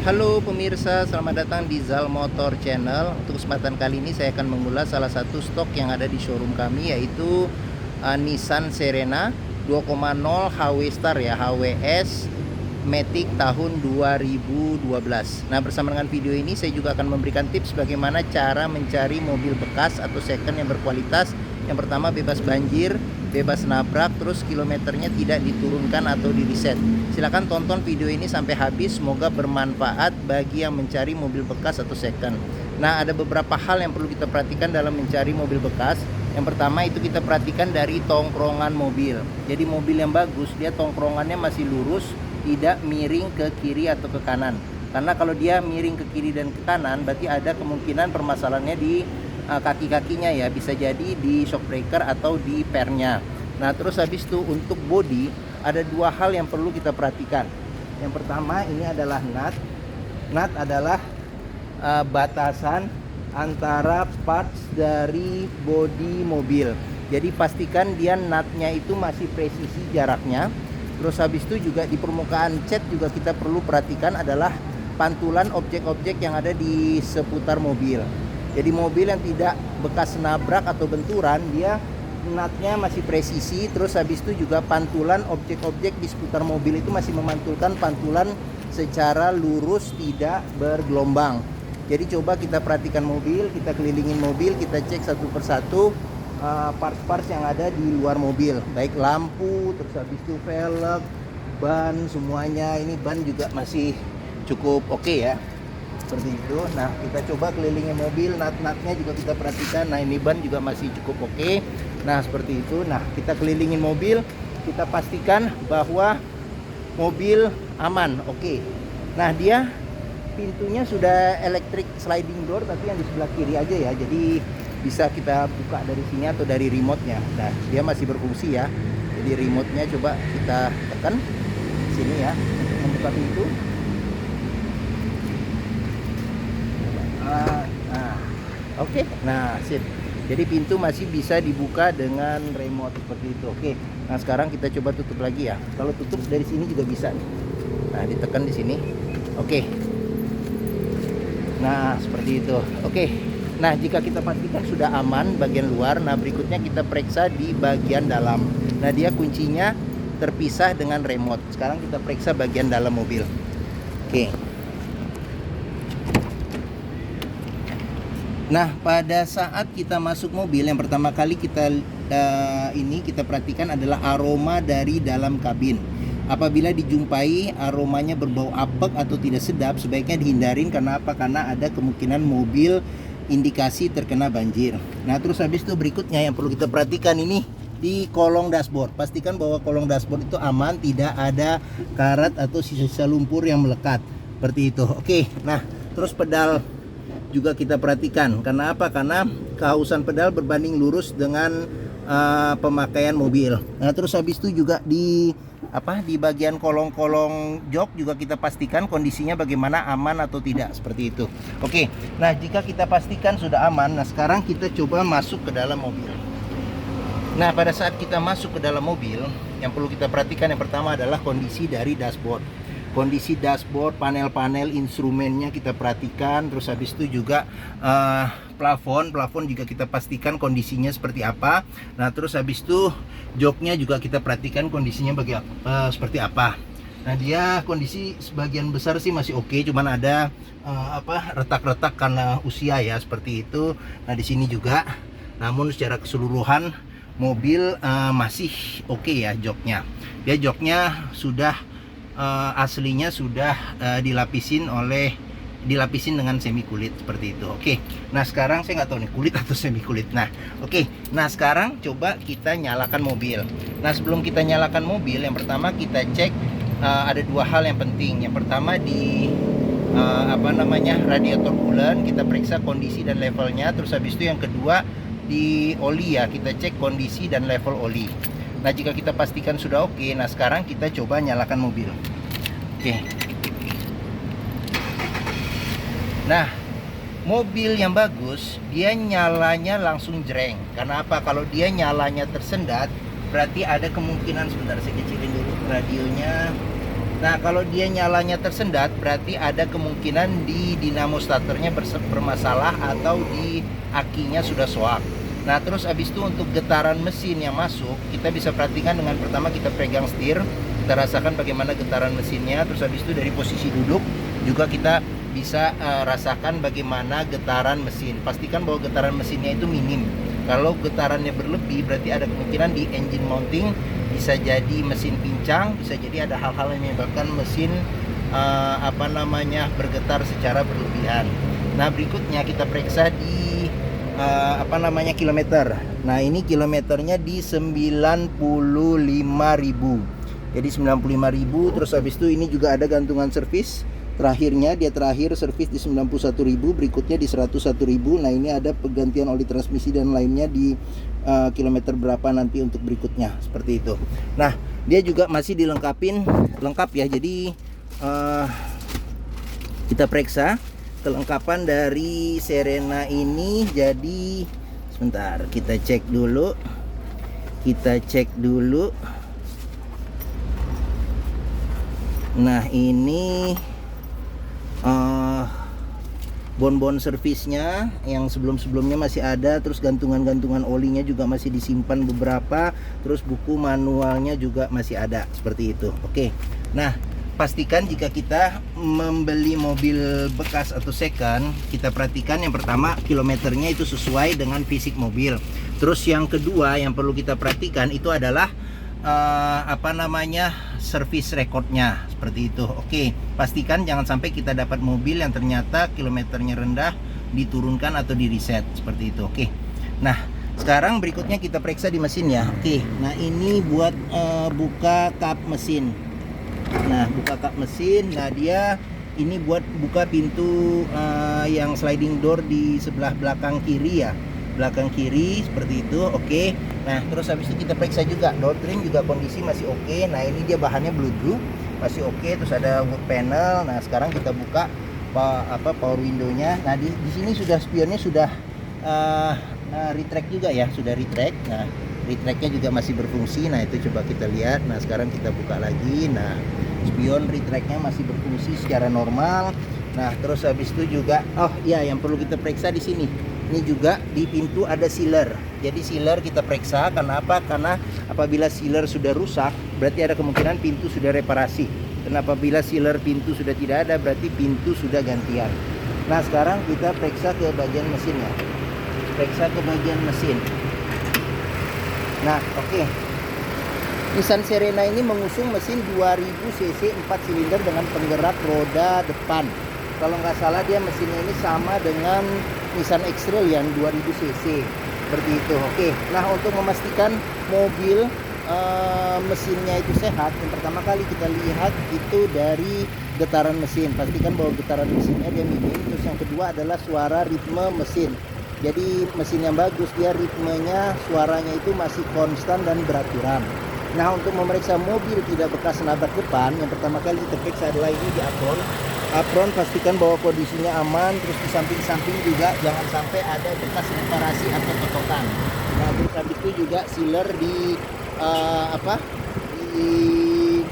Halo pemirsa, selamat datang di Zal Motor Channel. Untuk kesempatan kali ini saya akan mengulas salah satu stok yang ada di showroom kami, yaitu Nissan Serena 2.0 HW Star ya, HWS Matic tahun 2012. Nah, bersama dengan video ini saya juga akan memberikan tips bagaimana cara mencari mobil bekas atau second yang berkualitas. Yang pertama, bebas banjir, bebas nabrak, terus kilometernya tidak diturunkan atau di reset. Silahkan tonton video ini sampai habis, semoga bermanfaat bagi yang mencari mobil bekas atau second. Nah, ada beberapa hal yang perlu kita perhatikan dalam mencari mobil bekas. Yang pertama itu kita perhatikan dari tongkrongan mobil. Jadi mobil yang bagus, dia tongkrongannya masih lurus, tidak miring ke kiri atau ke kanan. Karena kalau dia miring ke kiri dan ke kanan, berarti ada kemungkinan permasalahannya di kaki-kakinya ya, bisa jadi di shock breaker atau di pernya. Nah, terus habis itu untuk bodi ada dua hal yang perlu kita perhatikan. Yang pertama ini adalah nut. Nut adalah batasan antara parts dari bodi mobil. Jadi pastikan dia nutnya itu masih presisi jaraknya. Terus habis itu juga di permukaan cat juga kita perlu perhatikan adalah pantulan objek-objek yang ada di seputar mobil. Jadi mobil yang tidak bekas nabrak atau benturan, dia nutnya masih presisi. Terus habis itu juga pantulan objek-objek di seputar mobil itu masih memantulkan pantulan secara lurus, tidak bergelombang. Jadi coba kita perhatikan mobil, kita kelilingin mobil, kita cek satu persatu parts-parts yang ada di luar mobil, baik lampu, terus habis itu velg, ban, semuanya. Ini ban juga masih cukup oke ya, seperti itu. Nah, kita coba kelilingin mobil, nut-nutnya juga kita perhatikan. Nah, ini ban juga masih cukup oke. Nah, seperti itu. Nah, kita kelilingin mobil, kita pastikan bahwa mobil aman, oke. Nah, dia pintunya sudah electric sliding door, tapi yang di sebelah kiri aja ya. Jadi bisa kita buka dari sini atau dari remote-nya. Nah, dia masih berfungsi ya. Jadi remote-nya coba kita tekan sini ya untuk membuka pintu. Oke. Nah, sip. Jadi pintu masih bisa dibuka dengan remote seperti itu. Oke. Nah, sekarang kita coba tutup lagi ya. Kalau tutup dari sini juga bisa nih. Nah, ditekan di sini. Oke. Nah, seperti itu. Oke. Nah, jika kita pastikan sudah aman bagian luar, nah berikutnya kita periksa di bagian dalam. Nah, dia kuncinya terpisah dengan remote. Sekarang kita periksa bagian dalam mobil. Oke. Nah, pada saat kita masuk mobil, yang pertama kali kita kita perhatikan adalah aroma dari dalam kabin. Apabila dijumpai aromanya berbau apek atau tidak sedap, sebaiknya dihindarin. Karena apa? Karena ada kemungkinan mobil indikasi terkena banjir. Nah, terus habis itu berikutnya yang perlu kita perhatikan ini di kolong dashboard. Pastikan bahwa kolong dashboard itu aman, tidak ada karat atau sisa-sisa lumpur yang melekat. Seperti itu. Oke. Nah, terus pedal juga kita perhatikan. Karena apa? Karena kehausan pedal berbanding lurus dengan pemakaian mobil. Nah, terus habis itu juga di bagian kolong-kolong jok juga kita pastikan kondisinya bagaimana, aman atau tidak, seperti itu. Oke. Nah, jika kita pastikan sudah aman, nah sekarang kita coba masuk ke dalam mobil. Nah, pada saat kita masuk ke dalam mobil, yang perlu kita perhatikan yang pertama adalah kondisi dari dashboard. Kondisi dashboard, panel-panel instrumennya kita perhatikan. Terus habis itu juga plafon juga kita pastikan kondisinya seperti apa. Nah, terus habis itu joknya juga kita perhatikan kondisinya seperti apa. Nah, dia kondisi sebagian besar sih masih oke, cuman ada retak-retak karena usia ya, seperti itu. Nah, di sini juga. Namun secara keseluruhan mobil masih oke ya joknya. Dia joknya sudah aslinya sudah dilapisin dengan semi kulit seperti itu. Oke. Nah, sekarang saya nggak tahu nih kulit atau semi kulit. Nah, oke. Nah, sekarang coba kita nyalakan mobil. Nah, sebelum kita nyalakan mobil, yang pertama kita cek ada dua hal yang penting. Yang pertama di radiator coolant kita periksa kondisi dan levelnya. Terus habis itu yang kedua di oli ya, kita cek kondisi dan level oli. Nah, jika kita pastikan sudah oke, nah sekarang kita coba nyalakan mobil. Oke. Nah, mobil yang bagus, dia nyalanya langsung jreng. Karena apa? Kalau dia nyalanya tersendat, berarti ada kemungkinan, sebentar saya kecilin dulu radionya. Nah, kalau dia nyalanya tersendat, berarti ada kemungkinan di dinamo starternya bermasalah atau di akinya sudah soak. Nah, terus habis itu untuk getaran mesin yang masuk, kita bisa perhatikan dengan pertama kita pegang setir, kita rasakan bagaimana getaran mesinnya. Terus habis itu dari posisi duduk juga kita bisa rasakan bagaimana getaran mesin. Pastikan bahwa getaran mesinnya itu minim. Kalau getarannya berlebih, berarti ada kemungkinan di engine mounting, bisa jadi mesin pincang, bisa jadi ada hal-hal yang menyebabkan mesin bergetar secara berlebihan. Nah, berikutnya kita periksa di kilometer. Nah, ini kilometernya di 95.000. Jadi 95.000. Terus habis itu ini juga ada gantungan servis. Terakhirnya dia terakhir servis di 91.000, berikutnya di 101.000. Nah, ini ada penggantian oli transmisi dan lainnya di kilometer berapa nanti untuk berikutnya, seperti itu. Nah, dia juga masih dilengkapin lengkap ya. Jadi kita periksa kelengkapan dari Serena ini. Jadi sebentar, kita cek dulu. Nah, ini bon-bon servisnya yang sebelumnya masih ada, terus gantungan-gantungan olinya juga masih disimpan beberapa, terus buku manualnya juga masih ada, seperti itu. Oke. Nah, pastikan jika kita membeli mobil bekas atau second, kita perhatikan yang pertama kilometernya itu sesuai dengan fisik mobil. Terus yang kedua yang perlu kita perhatikan itu adalah servis recordnya, seperti itu. Oke, pastikan jangan sampai kita dapat mobil yang ternyata kilometernya rendah, diturunkan atau di reset, seperti itu. Oke. Nah, sekarang berikutnya kita periksa di mesin ya. Oke. Nah, ini buat buka kap mesin. Nah, buka kap mesin. Nah, dia ini buat buka pintu yang sliding door di sebelah belakang kiri ya. Belakang kiri seperti itu. Oke. Nah, terus habis itu kita periksa juga door trim juga kondisi masih oke. Nah, ini dia bahannya blue groove masih oke. Terus ada wood panel. Nah, sekarang kita buka power window-nya. Nah, di sini sudah spionnya sudah retract juga ya, sudah retract. Nah, retract-nya juga masih berfungsi. Nah, itu coba kita lihat. Nah, sekarang kita buka lagi. Nah, spion retract-nya masih berfungsi secara normal. Nah, terus habis itu juga yang perlu kita periksa di sini. Ini juga di pintu ada sealer. Jadi sealer kita periksa karena apa? Karena apabila sealer sudah rusak, berarti ada kemungkinan pintu sudah reparasi. Dan apabila sealer pintu sudah tidak ada, berarti pintu sudah gantian. Nah, sekarang kita periksa ke bagian mesinnya. Periksa ke bagian mesin. Nah, oke. Nissan Serena ini mengusung mesin 2000 cc 4 silinder dengan penggerak roda depan. Kalau nggak salah dia mesinnya ini sama dengan Nissan X-Trail yang 2000 cc, seperti itu. Oke. Nah, untuk memastikan mobil mesinnya itu sehat, yang pertama kali kita lihat itu dari getaran mesin. Pastikan bahwa getaran mesinnya dia minim. Terus yang kedua adalah suara ritme mesin. Jadi mesin yang bagus, dia ritmenya, suaranya itu masih konstan dan beraturan. Nah, untuk memeriksa mobil tidak bekas nabrak depan, yang pertama kali kita periksa adalah ini di apron. Apron pastikan bahwa kondisinya aman. Terus di samping-samping juga jangan sampai ada bekas reparasi atau kotokan. Nah, terus habis itu juga sealer di di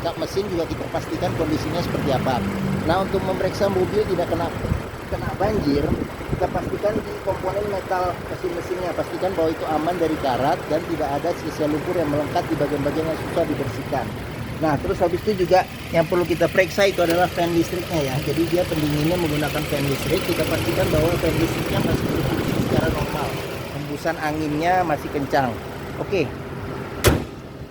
kap mesin juga kita pastikan kondisinya seperti apa. Nah, untuk memeriksa mobil tidak kena banjir, kita pastikan di komponen metal mesin-mesinnya, pastikan bahwa itu aman dari karat dan tidak ada sisa lumpur yang melekat di bagian-bagian yang susah dibersihkan. Nah, terus habis itu juga yang perlu kita periksa itu adalah fan listriknya ya. Jadi dia pendinginnya menggunakan fan listrik. Kita pastikan bahwa fan listriknya masih berfungsi secara normal. Hembusan anginnya masih kencang. Oke.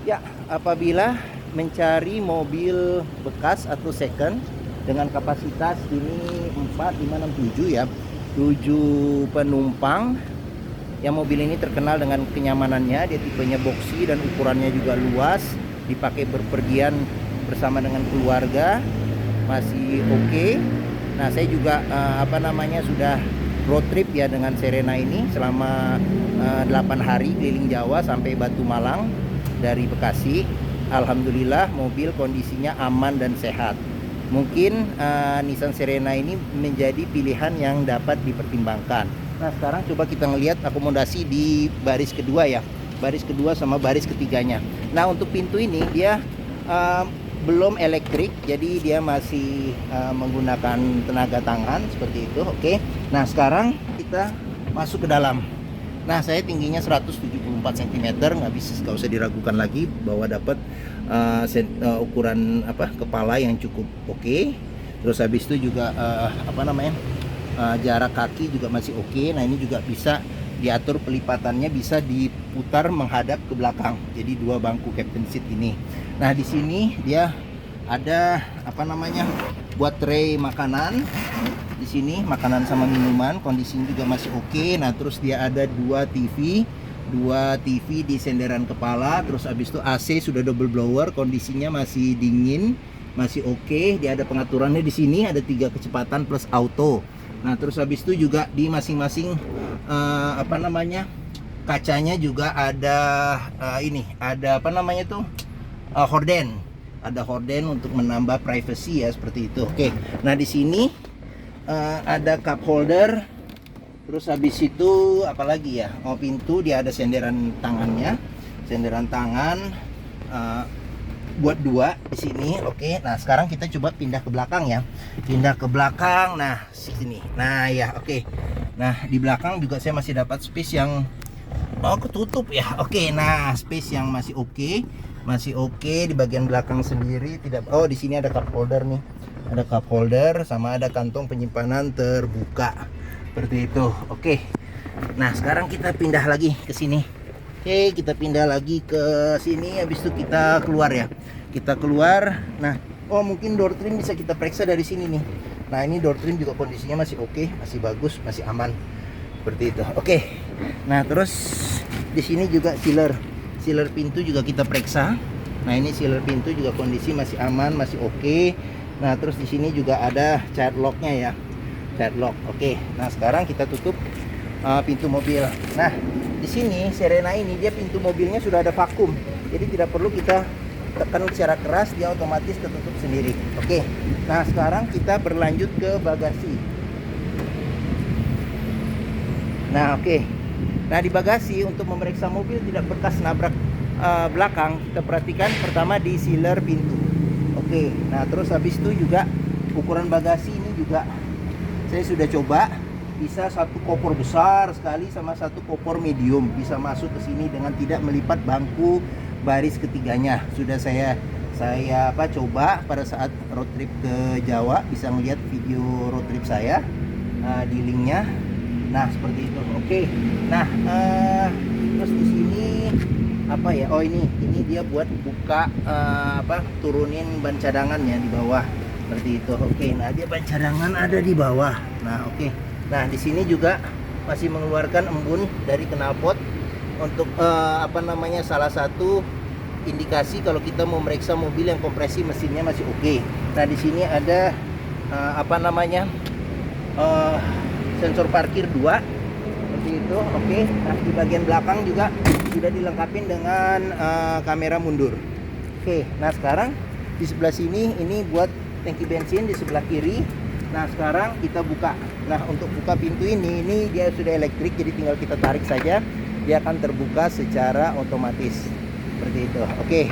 Ya, apabila mencari mobil bekas atau second dengan kapasitas ini 4, 5, 6, 7 ya. 7 penumpang. Yang mobil ini terkenal dengan kenyamanannya. Dia tipenya boxy dan ukurannya juga luas. Dipakai berpergian bersama dengan keluarga masih oke. Nah, saya juga sudah road trip ya dengan Serena ini selama 8 hari keliling Jawa sampai Batu Malang dari Bekasi. Alhamdulillah mobil kondisinya aman dan sehat. Mungkin Nissan Serena ini menjadi pilihan yang dapat dipertimbangkan. Nah, sekarang coba kita ngelihat akomodasi di baris kedua ya. Baris kedua sama baris ketiganya. Nah, untuk pintu ini dia belum elektrik, jadi dia masih menggunakan tenaga tangan seperti itu. Oke. Nah, sekarang kita masuk ke dalam. Nah, saya tingginya 174 cm, nggak usah diragukan lagi bahwa dapat ukuran kepala yang cukup oke. Terus habis itu juga jarak kaki juga masih oke. Nah, ini juga bisa diatur pelipatannya, bisa diputar menghadap ke belakang. Jadi dua bangku captain seat ini. Nah, di sini dia ada buat tray makanan. Di sini makanan sama minuman, kondisinya juga masih oke. Nah, terus dia ada dua TV di senderan kepala. Terus habis itu AC sudah double blower, kondisinya masih dingin, masih oke. Dia ada pengaturannya di sini, ada 3 kecepatan plus auto. Nah, terus habis itu juga di masing-masing kacanya juga ada horden. Ada horden untuk menambah privacy ya, seperti itu. Oke. Nah, di sini ada cup holder. Terus habis itu apalagi ya? Oh, pintu dia ada senderan tangannya. Senderan tangan buat 2 di sini. Oke. Nah, sekarang kita coba pindah ke belakang ya. Pindah ke belakang. Nah, sini. Nah, ya, oke. Nah, di belakang juga saya masih dapat space yang ketutup ya. Oke. Nah, space yang masih oke. Masih oke di bagian belakang sendiri, tidak. Oh, di sini ada cup holder nih. Ada cup holder sama ada kantong penyimpanan terbuka. Seperti itu. Oke. Nah, sekarang kita pindah lagi ke sini. Oke, kita pindah lagi ke sini. Habis itu kita keluar ya. Kita keluar. Nah, mungkin door trim bisa kita periksa dari sini nih. Nah, ini door trim juga kondisinya masih oke, masih bagus, masih aman. Seperti itu. Oke. Nah, terus di sini juga sealer pintu juga kita periksa. Nah, ini sealer pintu juga kondisi masih aman, masih oke. Nah, terus di sini juga ada child locknya ya. Child lock. Oke. Nah, sekarang kita tutup pintu mobil. Nah, di sini Serena ini dia pintu mobilnya sudah ada vakum. Jadi tidak perlu kita tekan secara keras, dia otomatis tertutup sendiri. Oke. Nah, sekarang kita berlanjut ke bagasi. Nah, oke. Nah, di bagasi untuk memeriksa mobil tidak bekas nabrak belakang, kita perhatikan pertama di sealer pintu. Oke. Nah, terus habis itu juga ukuran bagasi ini juga saya sudah coba, bisa satu koper besar sekali sama satu koper medium, bisa masuk ke sini dengan tidak melipat bangku baris ketiganya. Sudah saya coba pada saat road trip ke Jawa, bisa melihat video road trip saya di linknya. Nah, seperti itu. Oke. Nah, terus di sini oh ini dia buat buka turunin ban cadangannya di bawah, seperti itu. Oke. Nah, dia ban cadangan ada di bawah. Nah, oke. Nah, di sini juga masih mengeluarkan embun dari knalpot untuk salah satu indikasi kalau kita mau meriksa mobil yang kompresi mesinnya masih oke. Nah, di sini ada sensor parkir 2 seperti itu. Oke. Nah, di bagian belakang juga sudah dilengkapi dengan kamera mundur. Oke. Nah, sekarang di sebelah sini ini buat tangki bensin, di sebelah kiri. Nah, sekarang kita buka. Nah, untuk buka pintu ini dia sudah elektrik, jadi tinggal kita tarik saja, dia akan terbuka secara otomatis seperti itu. Oke.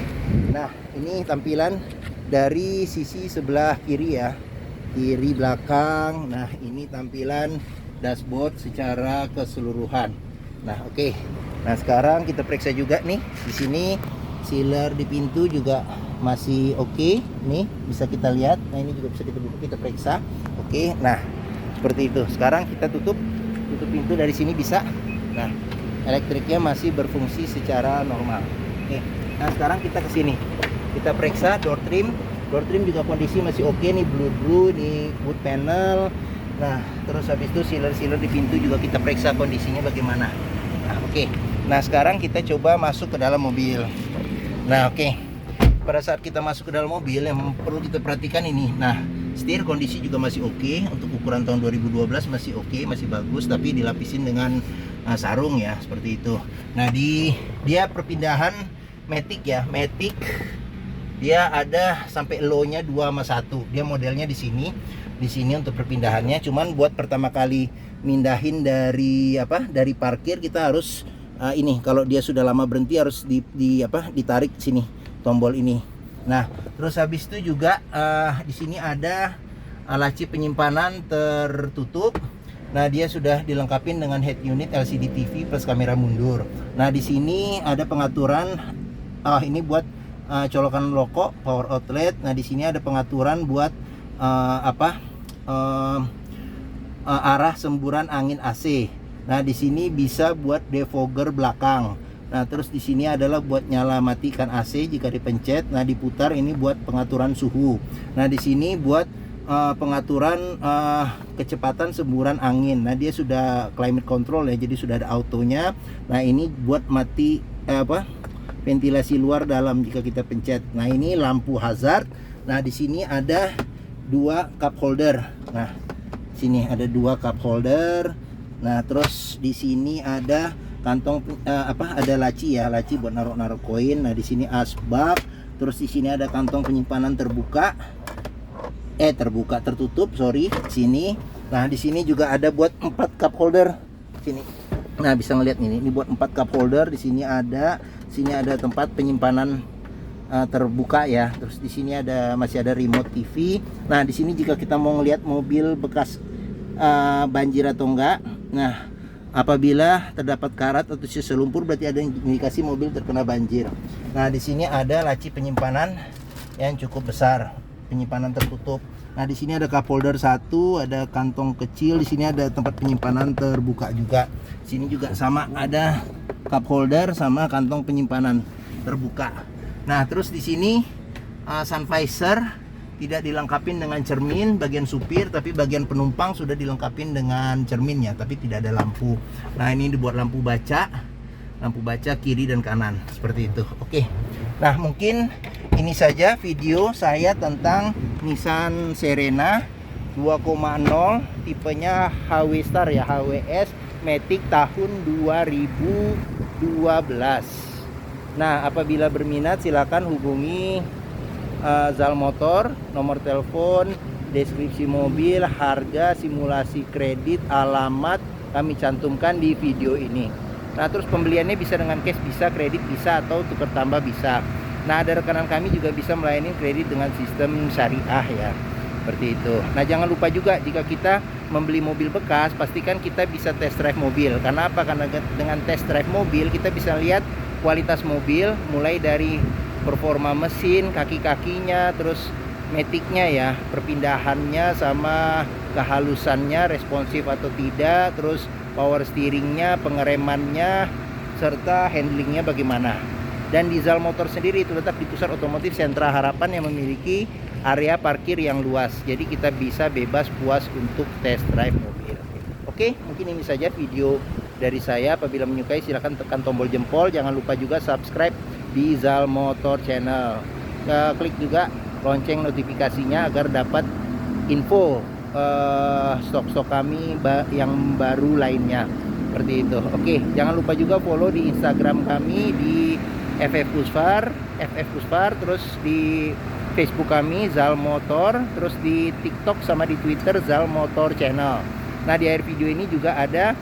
Nah, ini tampilan dari sisi sebelah kiri ya, kiri belakang. Nah, ini tampilan dashboard secara keseluruhan. Nah, oke. Nah, sekarang kita periksa juga nih di sini sealer di pintu juga masih oke. Nih bisa kita lihat. Nah, ini juga bisa kita buka, kita periksa. Oke. Nah, seperti itu. Sekarang kita tutup pintu dari sini bisa. Nah, elektriknya masih berfungsi secara normal. Oke. Nah, sekarang kita ke sini. Kita periksa door trim. Door trim juga kondisi masih oke nih, blue nih wood panel. Nah, terus habis itu sealer di pintu juga kita periksa kondisinya bagaimana. Nah, oke. Nah, sekarang kita coba masuk ke dalam mobil. Nah, oke. Pada saat kita masuk ke dalam mobil, yang perlu kita perhatikan ini. Nah, setir kondisi juga masih oke. Untuk ukuran tahun 2012 masih oke, masih bagus, tapi dilapisin dengan sarung ya, seperti itu. Nah, dia perpindahan Matic ya, Matic. Dia ada sampai low-nya 2/1. Dia modelnya di sini untuk perpindahannya. Cuman buat pertama kali mindahin dari parkir, kita harus ini, kalau dia sudah lama berhenti harus ditarik sini tombol ini Nah, terus habis itu juga di sini ada laci penyimpanan tertutup. Nah, dia sudah dilengkapi dengan head unit LCD TV plus kamera mundur. Nah, di sini ada pengaturan ini buat colokan rokok, power outlet. Nah, di sini ada pengaturan buat arah semburan angin AC. Nah, di sini bisa buat defogger belakang. Nah, terus di sini adalah buat nyala matikan AC jika dipencet. Nah, diputar ini buat pengaturan suhu. Nah, di sini buat pengaturan kecepatan semburan angin. Nah, dia sudah climate control ya, jadi sudah ada autonya. Nah, ini buat mati ventilasi luar dalam jika kita pencet. Nah, ini lampu hazard. Nah, di sini ada 2 cup holder. Nah, sini ada 2 cup holder. Nah, terus di sini ada kantong ada laci ya, laci buat naruh-naruh koin. Nah, di sini asbak. Terus di sini ada kantong penyimpanan tertutup, sorry, sini. Nah, di sini juga ada buat 4 cup holder. Sini. Nah, bisa ngelihat ini buat 4 cup holder. Di sini ada tempat penyimpanan terbuka ya. Terus di sini masih ada remote TV. Nah, di sini jika kita mau ngelihat mobil bekas banjir atau enggak. Nah, apabila terdapat karat atau sisa lumpur berarti ada indikasi mobil terkena banjir. Nah, di sini ada laci penyimpanan yang cukup besar, penyimpanan tertutup. Nah, di sini ada cup holder 1, ada kantong kecil, di sini ada tempat penyimpanan terbuka juga. Sini juga sama, ada cup holder sama kantong penyimpanan terbuka. Nah, terus di sini sun visor tidak dilengkapi dengan cermin bagian supir, tapi bagian penumpang sudah dilengkapi dengan cerminnya, tapi tidak ada lampu. Nah, ini dibuat lampu baca kiri dan kanan seperti itu. Oke. Nah, mungkin ini saja video saya tentang Nissan Serena 2.0 tipenya HW Star ya, HWS Matic tahun 2012. Nah, apabila berminat silakan hubungi Zal Motor, nomor telepon, deskripsi mobil, harga, simulasi kredit, alamat kami cantumkan di video ini. Nah, terus pembeliannya bisa dengan cash, bisa kredit, bisa atau tukar tambah bisa. Nah, ada rekanan kami juga bisa melayani kredit dengan sistem syariah ya, seperti itu. Nah, jangan lupa juga jika kita membeli mobil bekas, pastikan kita bisa test drive mobil. Karena apa? Karena dengan test drive mobil kita bisa lihat kualitas mobil, mulai dari performa mesin, kaki-kakinya, terus metiknya ya, perpindahannya sama kehalusannya, responsif atau tidak, terus power steeringnya, pengeremannya, serta handlingnya bagaimana. Dan di Zal Motor sendiri itu letak di pusat otomotif Sentra Harapan yang memiliki area parkir yang luas, jadi kita bisa bebas puas untuk test drive mobil. Oke, mungkin ini saja video dari saya. Apabila menyukai silahkan tekan tombol jempol, jangan lupa juga subscribe di Zal Motor Channel. Klik juga lonceng notifikasinya agar dapat info stok-stok kami yang baru lainnya, seperti itu. Oke, jangan lupa juga follow di Instagram kami di FF Pusfar, terus di Facebook kami Zal Motor, terus di TikTok sama di Twitter Zal Motor Channel. Nah, di akhir video ini juga ada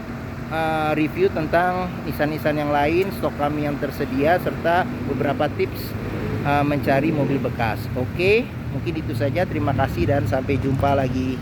review tentang Nissan yang lain, stok kami yang tersedia, serta beberapa tips mencari mobil bekas. Oke, mungkin itu saja. Terima kasih dan sampai jumpa lagi.